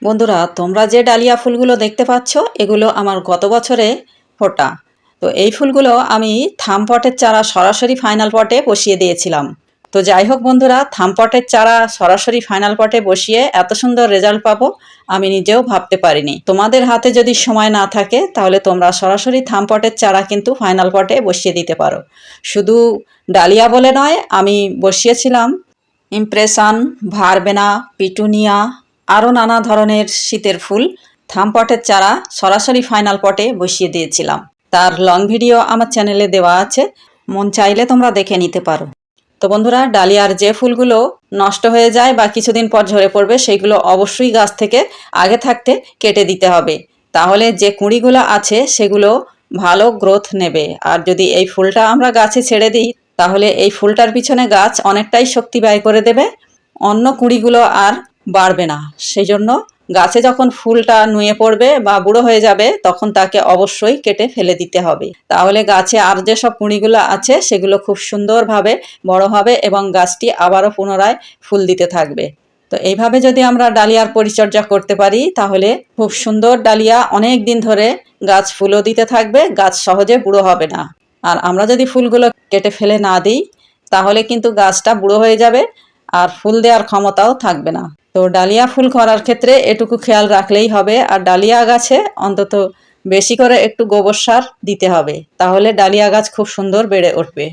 বন্ধুরা, তোমরা যে ডালিয়া ফুলগুলো দেখতে পাচ্ছ এগুলো আমার গত বছরে ফোটা। তো এই ফুলগুলো আমি থাম পটের চারা সরাসরি ফাইনাল পটে বসিয়ে দিয়েছিলাম। তো যাই হোক বন্ধুরা, থাম পটের চারা সরাসরি ফাইনাল পটে বসিয়ে এত সুন্দর রেজাল্ট পাবো আমি নিজেও ভাবতে পারিনি। তোমাদের হাতে যদি সময় না থাকে তাহলে তোমরা সরাসরি থাম পটের চারা কিন্তু ফাইনাল পটে বসিয়ে দিতে পারো। শুধু ডালিয়া বলে নয়, আমি বসিয়েছিলাম ইমপ্রেশন, ভারবেনা, পিটুনিয়া, আরও নানা ধরনের শীতের ফুল থাম পটের চারা সরাসরি ফাইনাল পটে বসিয়ে দিয়েছিলাম। তার লং ভিডিও আমার চ্যানেলে দেওয়া আছে, মন চাইলে তোমরা দেখে নিতে পারো। তো বন্ধুরা, ডালিয়ার যে ফুলগুলো নষ্ট হয়ে যায় বা কিছুদিন পর ঝরে পড়বে সেইগুলো অবশ্যই গাছ থেকে আগে থাকতে কেটে দিতে হবে, তাহলে যে কুঁড়িগুলো আছে সেগুলো ভালো গ্রোথ নেবে। আর যদি এই ফুলটা আমরা গাছে ছেড়ে দিই তাহলে এই ফুলটার পিছনে গাছ অনেকটাই শক্তি ব্যয় করে দেবে, অন্য কুঁড়িগুলো আর বাড়বে না। সেই জন্য গাছে যখন ফুলটা নুয়ে পড়বে বা বুড়ো হয়ে যাবে তখন তাকে অবশ্যই কেটে ফেলে দিতে হবে, তাহলে গাছে আর যেসব কুঁড়িগুলো আছে সেগুলো খুব সুন্দরভাবে বড় হবে এবং গাছটি আবারও পুনরায় ফুল দিতে থাকবে। তো এইভাবে যদি আমরা ডালিয়ার পরিচর্যা করতে পারি তাহলে খুব সুন্দর ডালিয়া অনেক দিন ধরে গাছ ফুলও দিতে থাকবে, গাছ সহজে বুড়ো হবে না। আর আমরা যদি ফুলগুলো কেটে ফেলে না দিই তাহলে কিন্তু গাছটা বুড়ো হয়ে যাবে আর ফুল দেওয়ার ক্ষমতাও থাকবে না। তো ডালিয়া ফুল করার ক্ষেত্রে এটুকু খেয়াল রাখলেই হবে। আর ডালিয়া গাছে অন্তত বেশি করে একটু গোবর সার দিতে হবে, তাহলে ডালিয়া গাছ খুব সুন্দর বেড়ে উঠবে।